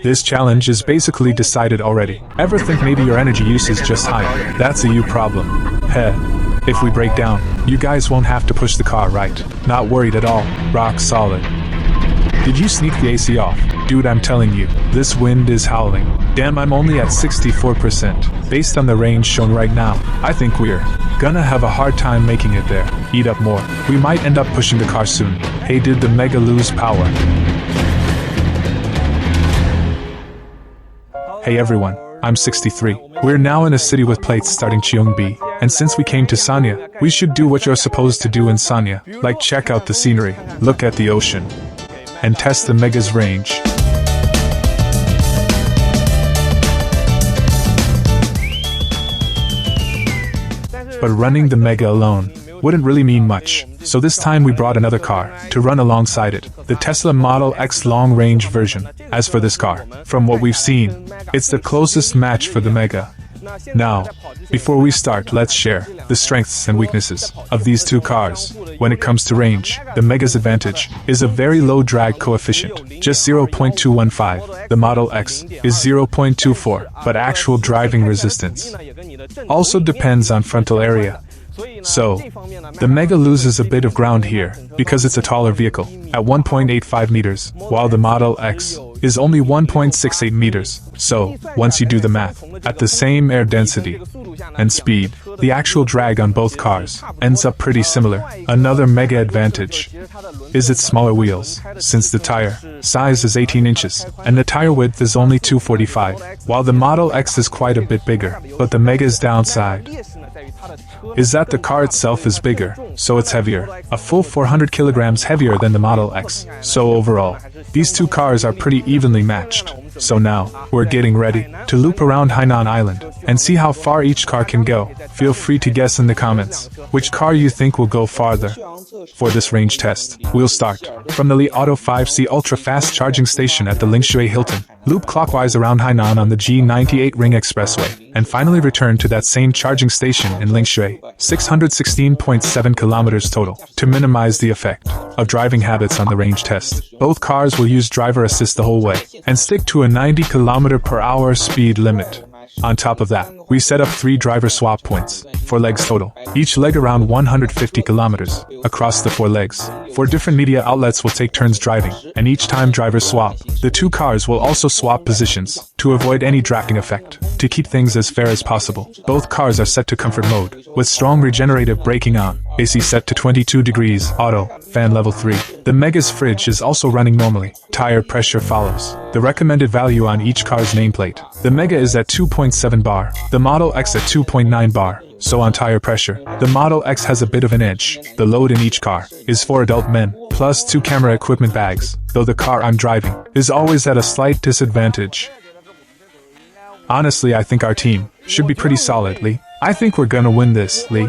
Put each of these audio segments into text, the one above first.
This challenge is basically decided already. Ever think maybe your energy use is just high? That's a you problem. Heh. If we break down, you guys won't have to push the car, right? Not worried at all. Rock solid. Did you sneak the AC off? Dude, I'm telling you, this wind is howling. Damn, I'm only at 64%. Based on the range shown right now, I think we're gonna have a hard time making it there. Eat up more. We might end up pushing the car soon. Hey, did the Mega lose power? Hey everyone, I'm 63. We're now in a city with plates starting Cheongbi, and since we came to Sanya, we should do what you're supposed to do in Sanya, like check out the scenery, look at the ocean, and test the Mega's range. But running the Mega alone wouldn't really mean much, so this time we brought another car to run alongside it, the Tesla Model X long-range version. As for this car, from what we've seen, it's the closest match for the Mega. Now, before we start, let's share the strengths and weaknesses of these two cars. When it comes to range, the Mega's advantage is a very low drag coefficient, just 0.215. The Model X is 0.24, but actual driving resistance also depends on frontal area. So, the Mega loses a bit of ground here, because it's a taller vehicle, at 1.85 meters, while the Model X is only 1.68 meters. So, once you do the math, at the same air density and speed, the actual drag on both cars ends up pretty similar. Another Mega advantage is its smaller wheels, since the tire size is 18 inches, and the tire width is only 245, while the Model X is quite a bit bigger, but the Mega's downside is that the car itself is bigger, so it's heavier, a full 400 kilograms heavier than the Model X. So overall, these two cars are pretty evenly matched. So now, we're getting ready to loop around Hainan Island and see how far each car can go. Feel free to guess in the comments which car you think will go farther. For this range test, we'll start from the Li Auto 5C ultra-fast charging station at the Lingshui Hilton, loop clockwise around Hainan on the G98 Ring Expressway, and finally return to that same charging station in Lingshui, 616.7 kilometers total. To minimize the effect of driving habits on the range test, both cars will use driver assist the whole way, and stick to a 90 km/h speed limit. On top of that, we set up 3 driver swap points, 4 legs total, each leg around 150 kilometers, across the 4 legs. 4 different media outlets will take turns driving, and each time drivers swap, the 2 cars will also swap positions, to avoid any drafting effect. To keep things as fair as possible, both cars are set to comfort mode, with strong regenerative braking on, AC set to 22 degrees, auto, fan level 3. The Mega's fridge is also running normally, tire pressure follows the recommended value on each car's nameplate. The Mega is at 2.7 bar, the Model X at 2.9 bar. So on tire pressure, the Model X has a bit of an edge. The load in each car is 4 adult men, plus 2 camera equipment bags, though the car I'm driving is always at a slight disadvantage. Honestly, I think our team should be pretty solid, Lee. I think we're gonna win this, Lee.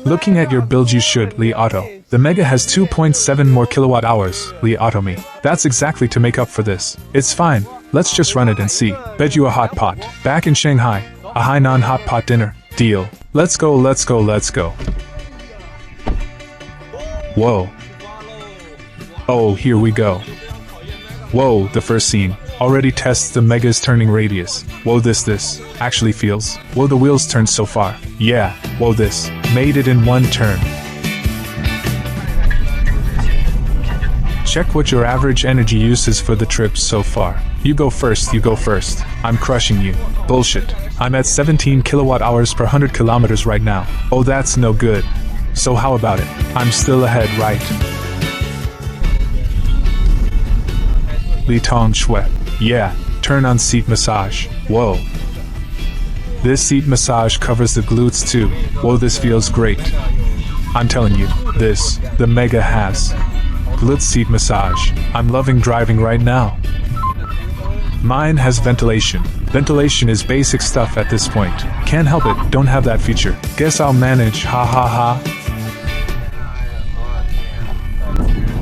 Looking at your build, you should, Li Auto. The Mega has 2.7 more kilowatt hours, Li Auto me. That's exactly to make up for this. It's fine, let's just run it and see. Bet you a hot pot. Back in Shanghai, a Hainan hot pot dinner. Deal. Let's go, let's go, let's go. Whoa. Oh, here we go. Whoa, the first scene already tests the Mega's turning radius. Whoa, this actually feels. Whoa, the wheels turned so far. Yeah, whoa, this made it in one turn. Check what your average energy use is for the trip so far. You go first, you go first. I'm crushing you. Bullshit. I'm at 17 kilowatt hours per 100 kilometers right now. Oh, that's no good. So how about it? I'm still ahead, right? Li Tong Shui. Yeah, turn on seat massage. Whoa. This seat massage covers the glutes too. Whoa, this feels great. I'm telling you, the Mega has glute seat massage. I'm loving driving right now. Mine has ventilation. Ventilation is basic stuff at this point. Can't help it, don't have that feature. Guess I'll manage, ha ha ha.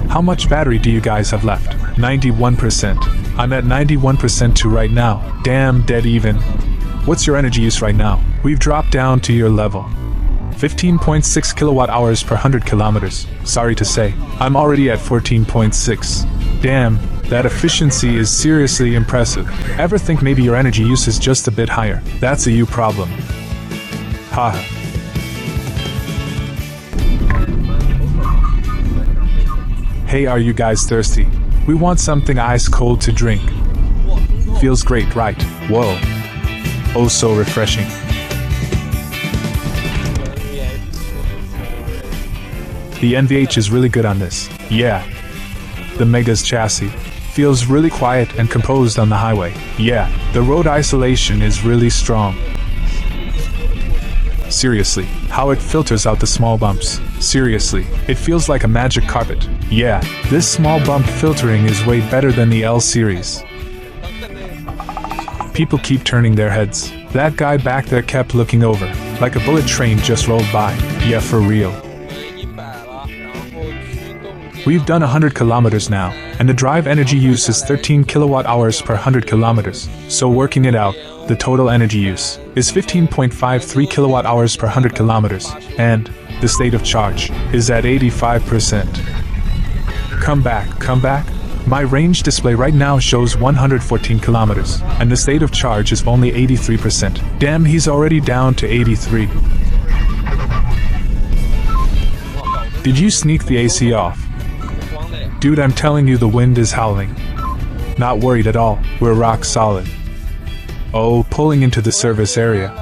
How much battery do you guys have left? 91%. I'm at 91% too right now. Damn, dead even. What's your energy use right now? We've dropped down to your level. 15.6 kilowatt hours per 100 kilometers. Sorry to say, I'm already at 14.6. Damn, That efficiency is seriously impressive. Ever think maybe your energy use is just a bit higher? That's a you problem. Haha. Hey, are you guys thirsty? We want something ice cold to drink. Feels great, right? Whoa. Oh, so refreshing. The NVH is really good on this. Yeah. The Mega's chassis feels really quiet and composed on the highway. Yeah, the road isolation is really strong. Seriously, how it filters out the small bumps. Seriously, it feels like a magic carpet. Yeah, this small bump filtering is way better than the L series. People keep turning their heads. That guy back there kept looking over, like a bullet train just rolled by. Yeah, for real. We've done 100 kilometers now, and the drive energy use is 13 kilowatt hours per 100 kilometers. So working it out, the total energy use is 15.53 kilowatt hours per 100 kilometers, and the state of charge is at 85%. Come back. My range display right now shows 114 kilometers, and the state of charge is only 83%. Damn, he's already down to 83. Did you sneak the AC off? Dude, I'm telling you the wind is howling. Not worried at all, we're rock solid. Oh, pulling into the service area.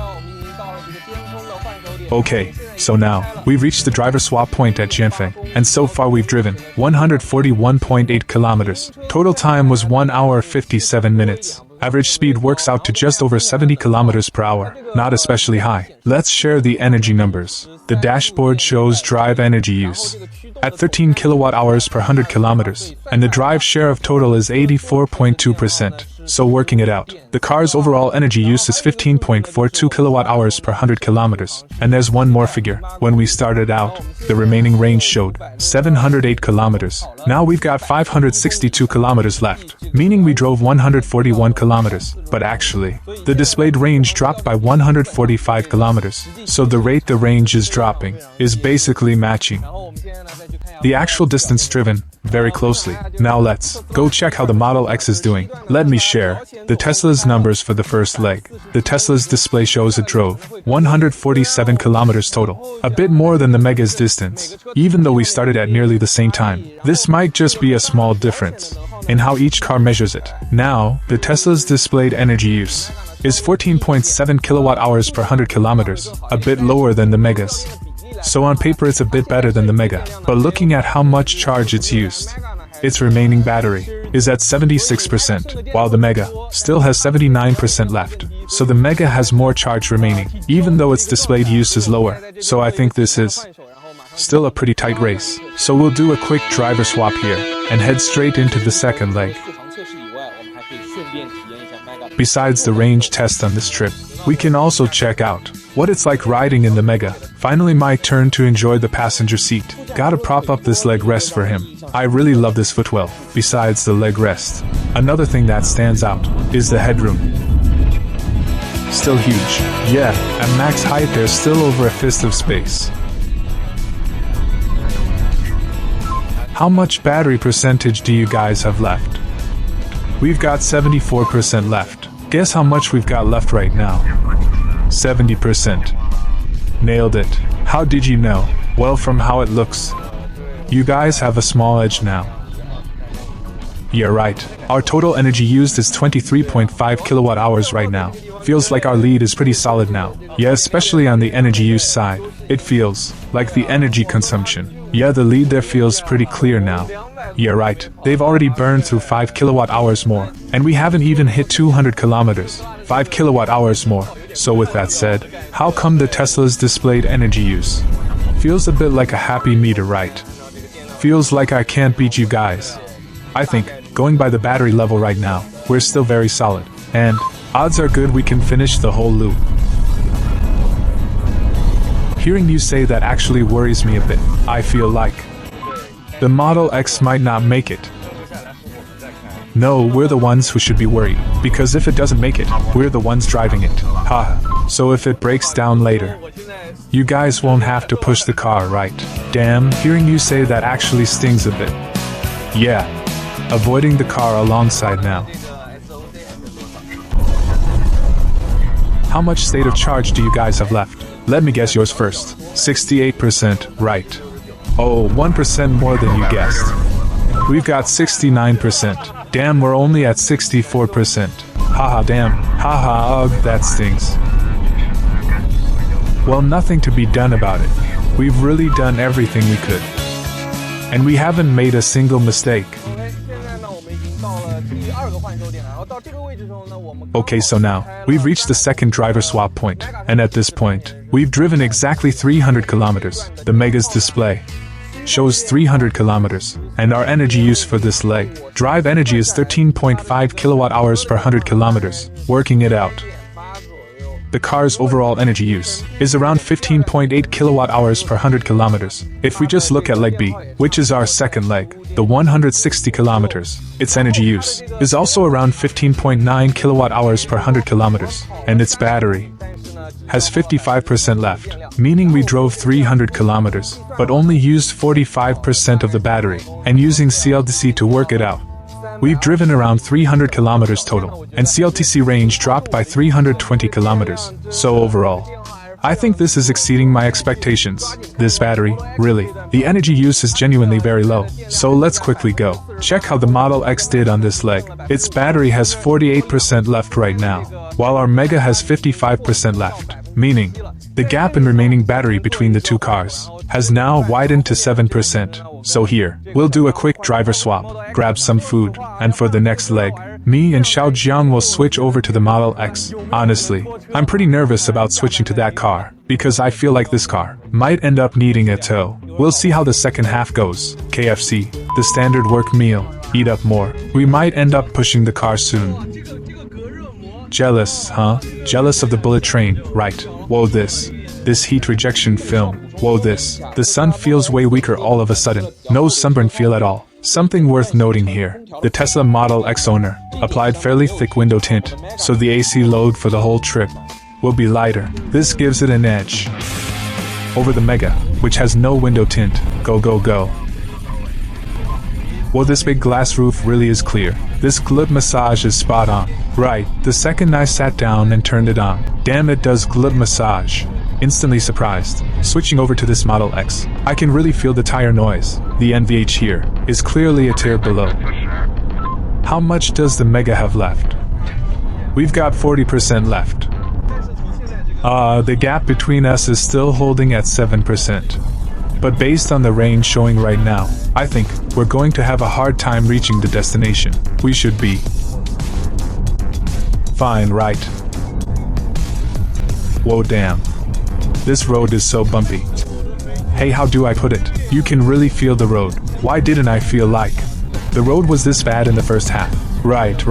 Okay, so now, we've reached the driver swap point at Jianfeng, and so far we've driven 141.8 kilometers. Total time was 1 hour 57 minutes. Average speed works out to just over 70 kilometers per hour, not especially high. Let's share the energy numbers. The dashboard shows drive energy use at 13 kilowatt hours per 100 kilometers, and the drive share of total is 84.2%. So working it out, the car's overall energy use is 15.42 kilowatt hours per 100 kilometers. And there's one more figure. When we started out, the remaining range showed 708 kilometers. Now we've got 562 kilometers left, meaning we drove 141 kilometers. But actually, the displayed range dropped by 145 kilometers. So the rate the range is dropping is basically matching the actual distance driven very closely. Now let's go check how the Model X is doing. Let me share the Tesla's numbers for the first leg. The Tesla's display shows it drove 147 kilometers total, a bit more than the Mega's distance, even though we started at nearly the same time. This might just be a small difference in how each car measures it. Now, the Tesla's displayed energy use is 14.7 kilowatt hours per 100 kilometers, a bit lower than the Mega's. So on paper it's a bit better than the Mega, but looking at how much charge it's used, its remaining battery is at 76%, while the Mega still has 79% left. So the Mega has more charge remaining, even though its displayed use is lower. So I think this is still a pretty tight race. So we'll do a quick driver swap here, and head straight into the second leg. Besides the range test on this trip, we can also check out what it's like riding in the Mega. Finally my turn to enjoy the passenger seat. Gotta prop up this leg rest for him. I really love this footwell. Besides the leg rest, another thing that stands out is the headroom. Still huge. Yeah, at max height there's still over a fist of space. How much battery percentage do you guys have left? We've got 74% left. Guess how much we've got left right now? 70%. Nailed it. How did you know? Well, from how it looks. You guys have a small edge now. Yeah, right. Our total energy used is 23.5 kilowatt hours right now. Feels like our lead is pretty solid now. Yeah, especially on the energy use side. It feels like the energy consumption. Yeah, the lead there feels pretty clear now. Yeah, right. They've already burned through 5 kilowatt hours more, and we haven't even hit 200 kilometers. 5 kilowatt hours more. So with that said, how come the Tesla's displayed energy use feels a bit like a happy meter, right? Feels like I can't beat you guys. I think, going by the battery level right now, we're still very solid, and odds are good we can finish the whole loop. Hearing you say that actually worries me a bit. I feel like the Model X might not make it. No, we're the ones who should be worried, because if it doesn't make it, we're the ones driving it. Haha. So if it breaks down later, you guys won't have to push the car, right? Damn, hearing you say that actually stings a bit. Yeah. avoiding the car alongside now. How much state of charge do you guys have left? Let me guess yours first. 68%, right. Oh, 1% more than you guessed. We've got 69%. Damn, we're only at 64%. Haha, damn. Haha, ugh, that stings. Well, nothing to be done about it. We've really done everything we could. And we haven't made a single mistake. Okay, so now, we've reached the second driver swap point, and at this point, we've driven exactly 300 kilometers. The Mega's display shows 300 kilometers, and our energy use for this leg drive energy is 13.5 kilowatt hours per 100 kilometers. Working it out, the car's overall energy use is around 15.8 kilowatt hours per 100 kilometers. If we just look at leg B, which is our second leg, the 160 kilometers, its energy use is also around 15.9 kilowatt hours per 100 kilometers, and its battery has 55% left, meaning we drove 300 kilometers, but only used 45% of the battery, and using CLTC to work it out, we've driven around 300 kilometers total, and CLTC range dropped by 320 kilometers. So overall, I think this is exceeding my expectations. This battery, really, the energy use is genuinely very low. So let's quickly go check how the Model X did on this leg. Its battery has 48% left right now, while our Mega has 55% left, meaning the gap in remaining battery between the two cars has now widened to 7%. So here, we'll do a quick driver swap, grab some food, and for the next leg, me and Xiaojiang will switch over to the Model X. Honestly, I'm pretty nervous about switching to that car, because I feel like this car might end up needing a tow. We'll see how the second half goes. KFC, the standard work meal, eat up more. We might end up pushing the car soon. Jealous, huh? Jealous of the bullet train, right. Whoa, this heat rejection film. Whoa, the sun feels way weaker all of a sudden. No sunburn feel at all. Something worth noting here, the Tesla Model X owner applied fairly thick window tint, so the AC load for the whole trip will be lighter. This gives it an edge over the Mega, which has no window tint. Go, go, go. Well, this big glass roof really is clear. This glute massage is spot on. Right, the second I sat down and turned it on, damn, it does glute massage. Instantly surprised. Switching over to this Model X, I can really feel the tire noise. The NVH here is clearly a tier below. How much does the Mega have left? We've got 40% left. The gap between us is still holding at 7%. But based on the range showing right now, I think we're going to have a hard time reaching the destination. We should be fine, right? Whoa, damn. This road is so bumpy. Hey, how do I put it? You can really feel the road. Why didn't I feel like the road was this bad in the first half? Right.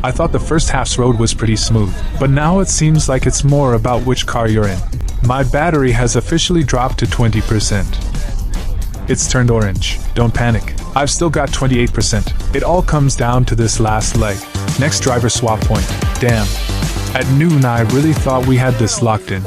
I thought the first half's road was pretty smooth, but now it seems like it's more about which car you're in. My battery has officially dropped to 20%. It's turned orange. Don't panic. I've still got 28%. It all comes down to this last leg. Next driver swap point. Damn. At noon I really thought we had this locked in.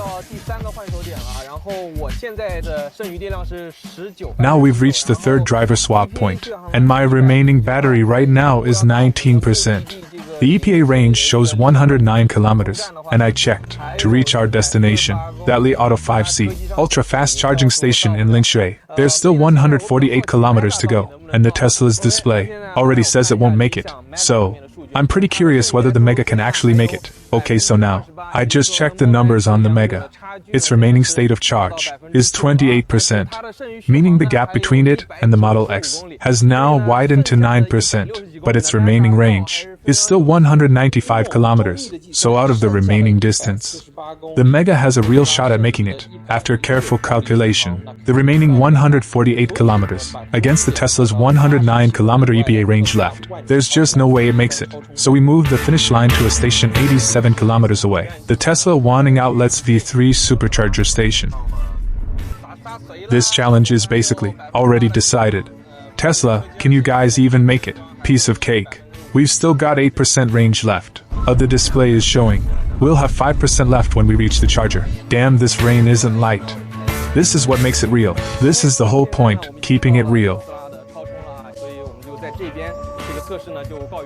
Now we've reached the third driver swap point, and my remaining battery right now is 19%. The EPA range shows 109 kilometers, and I checked to reach our destination, that Li Auto 5C ultra-fast charging station in Lingshui. There's still 148 kilometers to go, and the Tesla's display already says it won't make it. So I'm pretty curious whether the Mega can actually make it. Okay, so now, I just checked the numbers on the Mega. Its remaining state of charge is 28%, meaning the gap between it and the Model X has now widened to 9%, but its remaining range is still 195 kilometers, so out of the remaining distance, the Mega has a real shot at making it. After careful calculation, the remaining 148 kilometers against the Tesla's 109 kilometer EPA range left, there's just no way it makes it. So we moved the finish line to a station 87 kilometers away, the Tesla Wanning Outlets V3 supercharger station. This challenge is basically already decided. Tesla, can you guys even make it? Piece of cake. We've still got 8% range left. The display is showing we'll have 5% left when we reach the charger. Damn, this rain isn't light. This is what makes it real. This is the whole point, keeping it real.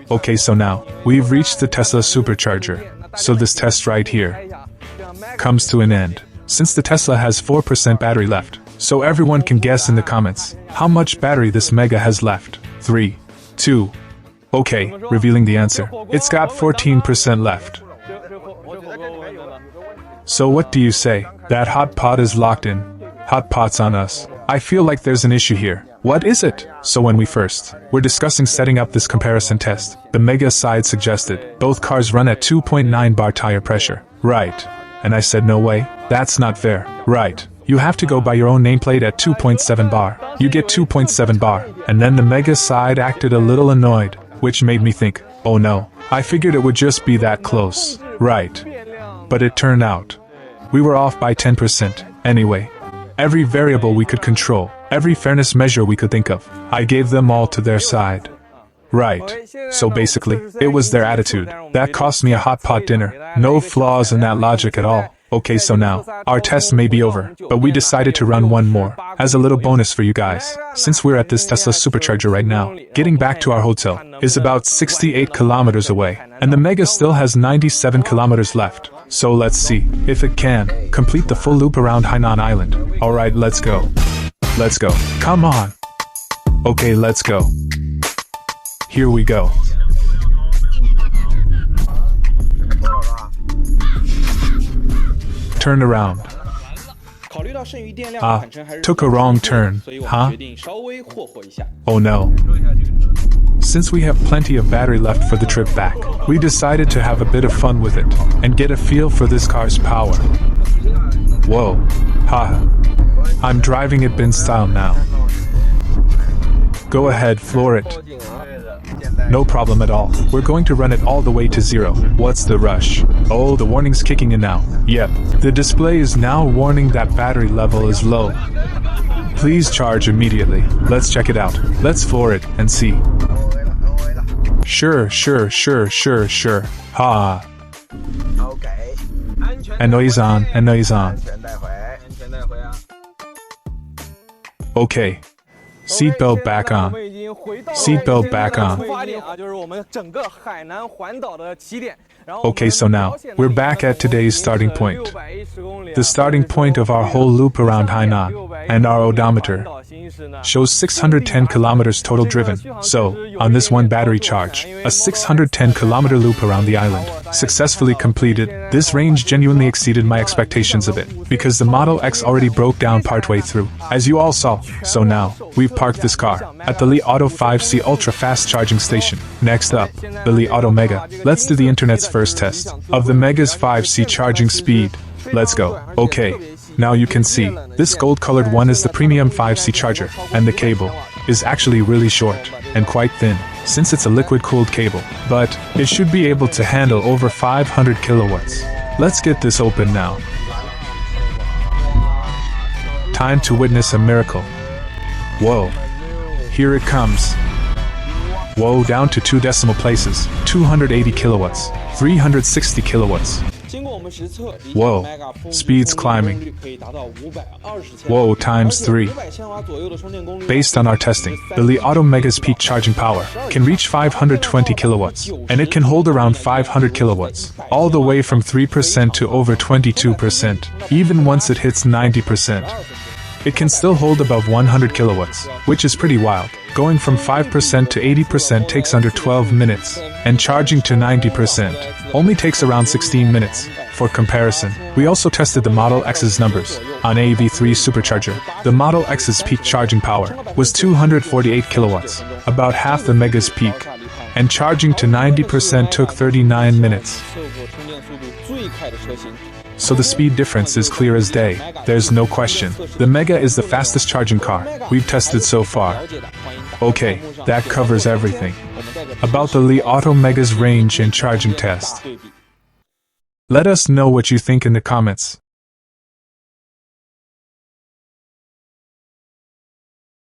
Okay, so now, we've reached the Tesla supercharger, so this test right here comes to an end. Since the Tesla has 4% battery left, so everyone can guess in the comments how much battery this Mega has left. 3, 2, okay, revealing the answer. It's got 14% left. So what do you say? That hot pot is locked in. Hot pot's on us. I feel like there's an issue here. What is it? So when we first were discussing setting up this comparison test, the Mega side suggested both cars run at 2.9 bar tire pressure. Right. And I said no way, that's not fair. Right. You have to go by your own nameplate at 2.7 bar. You get 2.7 bar. And then the Mega side acted a little annoyed, which made me think, oh no, I figured it would just be that close. Right. But it turned out we were off by 10%. Anyway, every variable we could control, every fairness measure we could think of, I gave them all to their side. Right. So basically, it was their attitude that cost me a hot pot dinner. No flaws in that logic at all. Okay, so now, our test may be over, but we decided to run one more, as a little bonus for you guys. Since we're at this Tesla supercharger right now, getting back to our hotel is about 68 kilometers away, and the Mega still has 97 kilometers left. So let's see if it can complete the full loop around Hainan Island. Alright, let's go. Let's go. Come on. Okay, let's go. Here we go. Turn around. Took a wrong turn, huh? Oh no. Since we have plenty of battery left for the trip back, we decided to have a bit of fun with it, and get a feel for this car's power. Whoa. Ha. I'm driving it bin style now. Go ahead, floor it. No problem at all. We're going to run it all the way to 0. What's the rush? Oh, the warning's kicking in now. Yep. The display is now warning that battery level is low. Please charge immediately. Let's check it out. Let's floor it and see. Sure. Ha. And noise on. Okay. Seatbelt back on. Seatbelt back on. Okay, so now, we're back at today's starting point. The starting point of our whole loop around Hainan, and our odometer shows 610 kilometers total driven. So, on this one battery charge, a 610 kilometer loop around the island successfully completed. This range genuinely exceeded my expectations of it, because the Model X already broke down partway through, as you all saw. So now, we've parked this car at the Li Auto 5C Ultra Fast Charging Station. Next up, the Li Auto Mega. Let's do the internet's first test of the Mega's 5C charging speed. Let's go. Okay, now you can see, this gold-colored one is the premium 5C charger, and the cable is actually really short and quite thin, since it's a liquid-cooled cable, but it should be able to handle over 500 kilowatts. Let's get this open now. Time to witness a miracle. Whoa. Here it comes. Whoa, down to 2 decimal places, 280 kilowatts, 360 kilowatts. Whoa, speed's climbing. Whoa, times 3. Based on our testing, the Li Auto Mega's peak charging power can reach 520 kilowatts, and it can hold around 500 kilowatts, all the way from 3% to over 22%, even once it hits 90%. It can still hold above 100 kilowatts, which is pretty wild. Going from 5% to 80% takes under 12 minutes, and charging to 90% only takes around 16 minutes. For comparison, we also tested the Model X's numbers. On AV3 supercharger, the Model X's peak charging power was 248 kilowatts, about half the Mega's peak, and charging to 90% took 39 minutes. So the speed difference is clear as day. There's no question. The Mega is the fastest charging car we've tested so far. Okay, that covers everything about the Li Auto Mega's range and charging test. Let us know what you think in the comments.